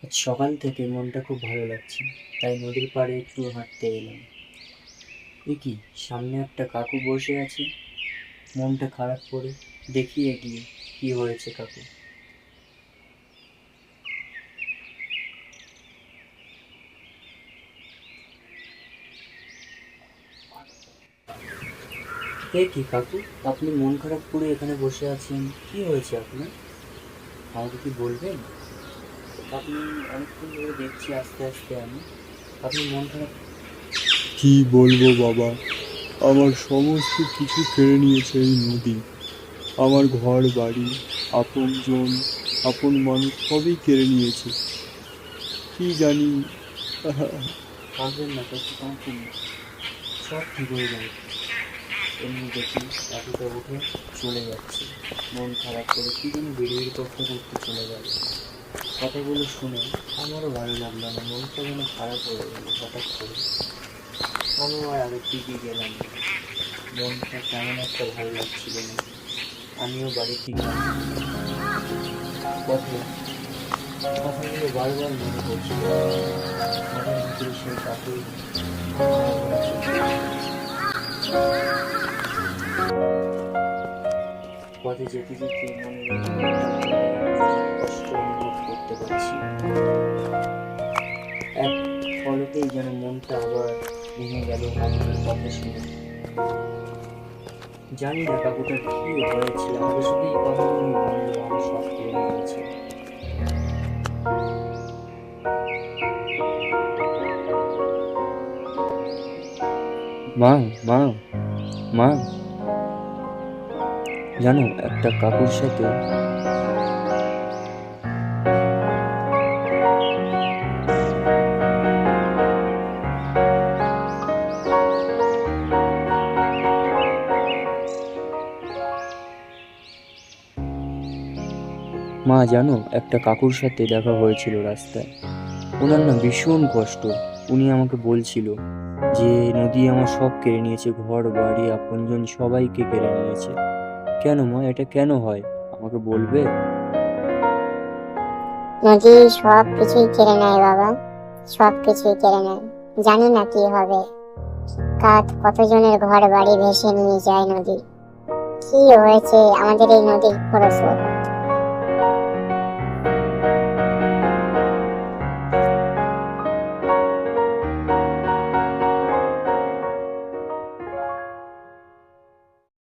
আজ সকাল থেকে মনটা খুব ভালো লাগছে, তাই নদীর পাড়ে একটু হাঁটতে এলাম। এ কি, সামনে একটা কাকু বসে আছে। মনটা খারাপ করে দেখি এগিয়ে কি হয়েছে কাকু। এ কি কাকু, আপনি মন খারাপ করে এখানে বসে আছেন, কি হয়েছে আপনার? আমাকে কি বলবেন? আপনি অনেকক্ষণ ধরে দেখছি আস্তে আস্তে আপনি মন খারাপ। কি বলবো বাবা, আমার সমস্ত কিছু কেড়ে নিয়েছে এই নদী। আমার ঘর বাড়ি, আপনজন, আপন মানুষ সবই কেড়ে নিয়েছে। কি জানি। কাঁদবেন না কাকু, কাঁদবেন না, সব ঠিক হয়ে যাবে। এমনি দেখি কাকুটা উঠে চলে যাচ্ছে, মন খারাপ করে কি যেন বিড়বিড় করতে করতে চলে গেল। কথাগুলো শুনে আমারও ভালো লাগলো না, মনটা যেন খারাপ হয়ে গেল হঠাৎ করে। আমিও আর আগের দিকে গেলাম না, মনটা কেমন একটা ভালো লাগছিল না। আমিও বাড়ির দিকে আসছি, পথে কথাগুলো বারবার মনে পড়ছিল। মনের ভিতরে সেই কাকুর ভাবনা চলছে। পথে যেতে যেতে মনের মধ্যে একটা কষ্ট অনুভব করতে পারছি। এক পলকেই যেন মনটা আবার ভেঙে গেল কাকুটার কথা শুনে। জানি না কাকুটার কি হয়েছে, আমাকে শুধু এই কথাগুলোই বললো, আমার সব কেড়ে নিয়েছে। মা, মা, মা, জানো একটা কাকুর সাথে মা জানো একটা কাকুর সাথে দেখা হয়েছিল রাস্তায়। ওনার না ভীষণ কষ্ট। উনি আমাকে বলছিল যে নদী আমার সব কেড়ে নিয়েছে, ঘর বাড়ি আপনজন সবাইকে কেড়ে নিয়েছে। কেন মা, এটা কেন হয় আমাকে বলবে? নদী সব কিছুই কেড়ে নেয় বাবা, সব কিছুই কেড়ে নেয়। জানি না কি হবে, কতজনের ঘর বাড়ি ভেসে নিয়ে যায় নদী। কি হয়েছে আমাদের এই নদীর খরস্রোত?